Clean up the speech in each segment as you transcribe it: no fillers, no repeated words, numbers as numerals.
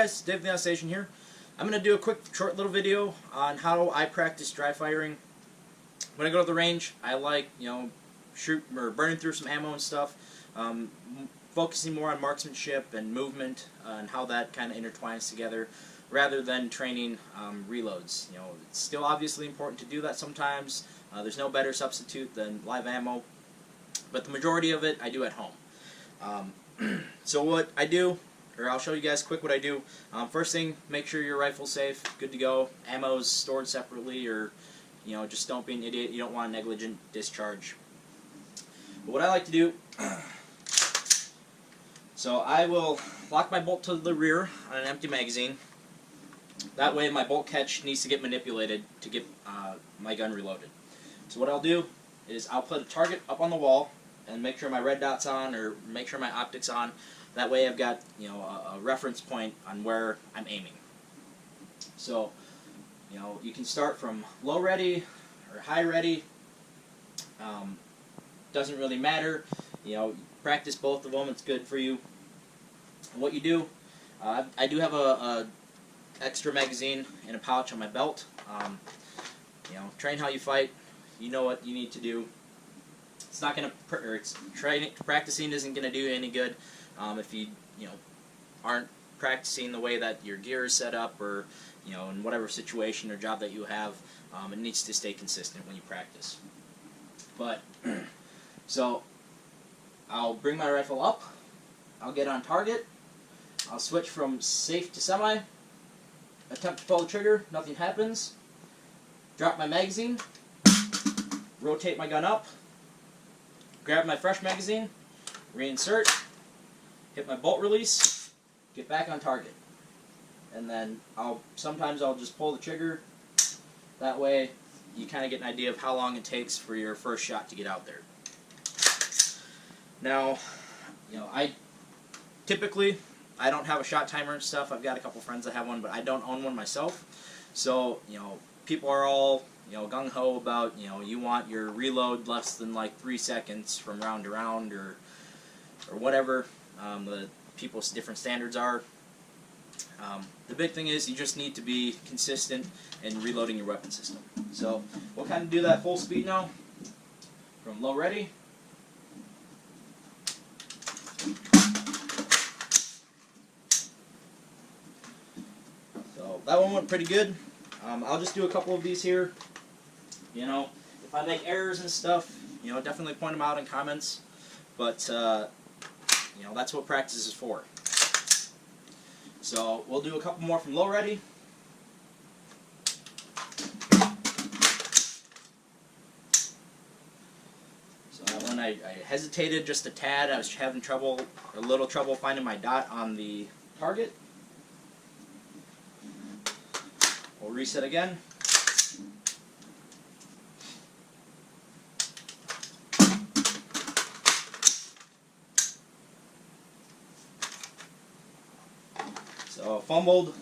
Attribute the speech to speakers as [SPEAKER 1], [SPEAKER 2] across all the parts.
[SPEAKER 1] guys, Dave the Station here. I'm going to do a quick short little video on how I practice dry firing. When I go to the range, I like, shoot or burning through some ammo and stuff, focusing more on marksmanship and movement and how that kind of intertwines together rather than training reloads. It's still obviously important to do that sometimes. There's no better substitute than live ammo, but the majority of it I do at home. So what I do, or I'll show you guys quick what I do. First thing, make sure your rifle's safe, good to go. Ammo's stored separately, or just don't be an idiot. You don't want a negligent discharge. But what I like to do, so I will lock my bolt to the rear on an empty magazine. That way my bolt catch needs to get manipulated to get my gun reloaded. So what I'll do is I'll put a target up on the wall and make sure my red dot's on, or make sure my optic's on. That way I've got a reference point on where I'm aiming. So you can start from low ready or high ready. Doesn't really matter. Practice both of them. It's good for you. And what you do, I do have a extra magazine in a pouch on my belt. Train how you fight. You know what you need to do. It's not gonna, practicing isn't gonna do you any good if you aren't practicing the way that your gear is set up, or in whatever situation or job that you have. It needs to stay consistent when you practice. But so I'll bring my rifle up. I'll get on target. I'll switch from safe to semi. Attempt to pull the trigger. Nothing happens. Drop my magazine. Rotate my gun up. Grab my fresh magazine. Reinsert. Hit my bolt release. Get back on target. And then sometimes I'll just pull the trigger. That way you kind of get an idea of how long it takes for your first shot to get out there. Now, I don't have a shot timer and stuff. I've got a couple friends that have one, but I don't own one myself. So, people are all, gung-ho about, you want your reload less than like 3 seconds from round to round, or whatever the people's different standards are. The big thing is you just need to be consistent in reloading your weapon system. So we'll kind of do that full speed now, from low ready. So that one went pretty good. I'll just do a couple of these here. If I make errors and stuff, definitely point them out in comments. But that's what practice is for. So we'll do a couple more from low ready. So that one I hesitated just a tad. I was having a little trouble finding my dot on the target. We'll reset again. So fumbled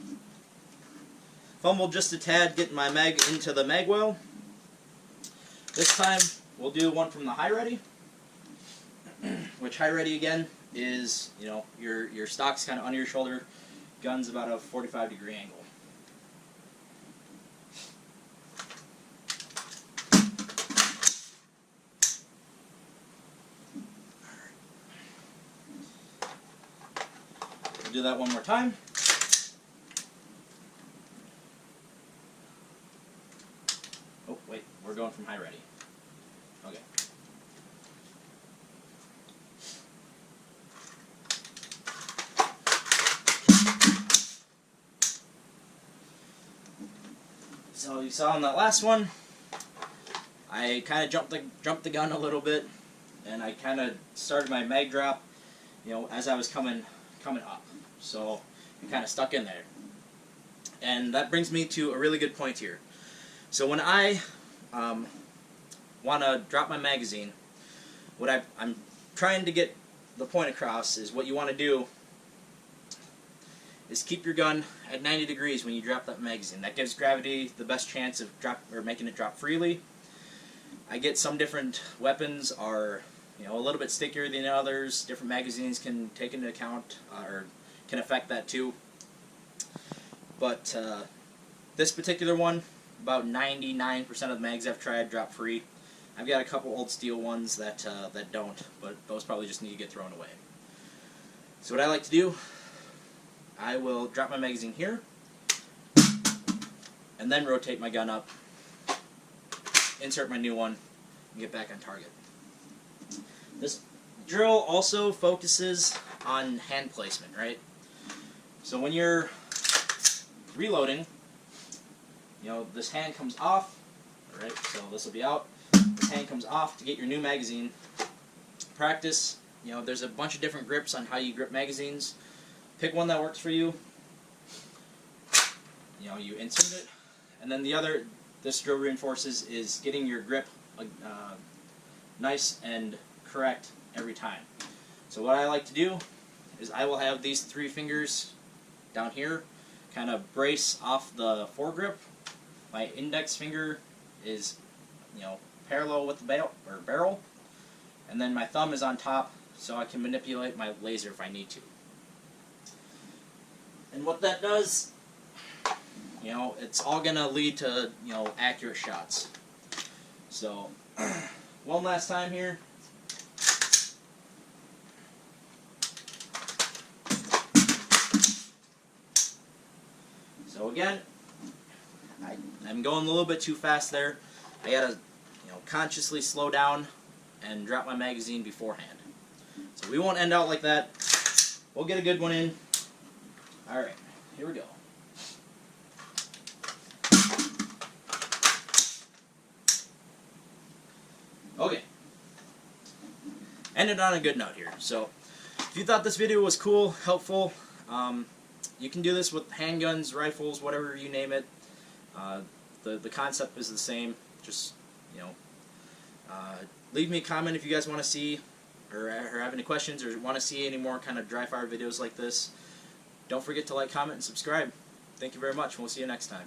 [SPEAKER 1] just a tad getting my mag into the mag well. This time we'll do one from the high ready, which high ready again is your stock's kind of under your shoulder, gun's about a 45-degree angle. We'll do that one more time. Oh, wait, we're going from high ready. Okay. So you saw on that last one, I kind of jumped the gun a little bit, and I kind of started my mag drop, as I was coming up. So it kind of stuck in there. And that brings me to a really good point here. So when I want to drop my magazine, what I'm trying to get the point across is what you want to do is keep your gun at 90 degrees when you drop that magazine. That gives gravity the best chance of making it drop freely. I get some different weapons are a little bit stickier than others. Different magazines can take into account or can affect that too. but this particular one, about 99% of the mags I've tried drop free. I've got a couple old steel ones that don't, but those probably just need to get thrown away. So what I like to do, I will drop my magazine here, and then rotate my gun up, insert my new one, and get back on target. This drill also focuses on hand placement, right? So when you're reloading, you know, this hand comes off, alright, so this will be out. This hand comes off to get your new magazine. Practice, you know, there's a bunch of different grips on how you grip magazines. Pick one that works for you. You know, you insert it, and then the other, this drill reinforces, is getting your grip nice and correct every time. So what I like to do is I will have these 3 fingers down here kind of brace off the foregrip. My index finger is, you know, parallel with the barrel, and then my thumb is on top so I can manipulate my laser if I need to. And what that does, you know, it's all going to lead to, you know, accurate shots. So, one last time here. So again, I'm going a little bit too fast there. I gotta, you know, consciously slow down and drop my magazine beforehand. So we won't end out like that. We'll get a good one in. Alright, here we go. Okay. Ended on a good note here. So, if you thought this video was cool, helpful, you can do this with handguns, rifles, whatever you name it. The concept is the same. Just, you know, leave me a comment if you guys want to see or have any questions or want to see any more kind of dry fire videos like this. Don't forget to like, comment, and subscribe. Thank you very much, and we'll see you next time.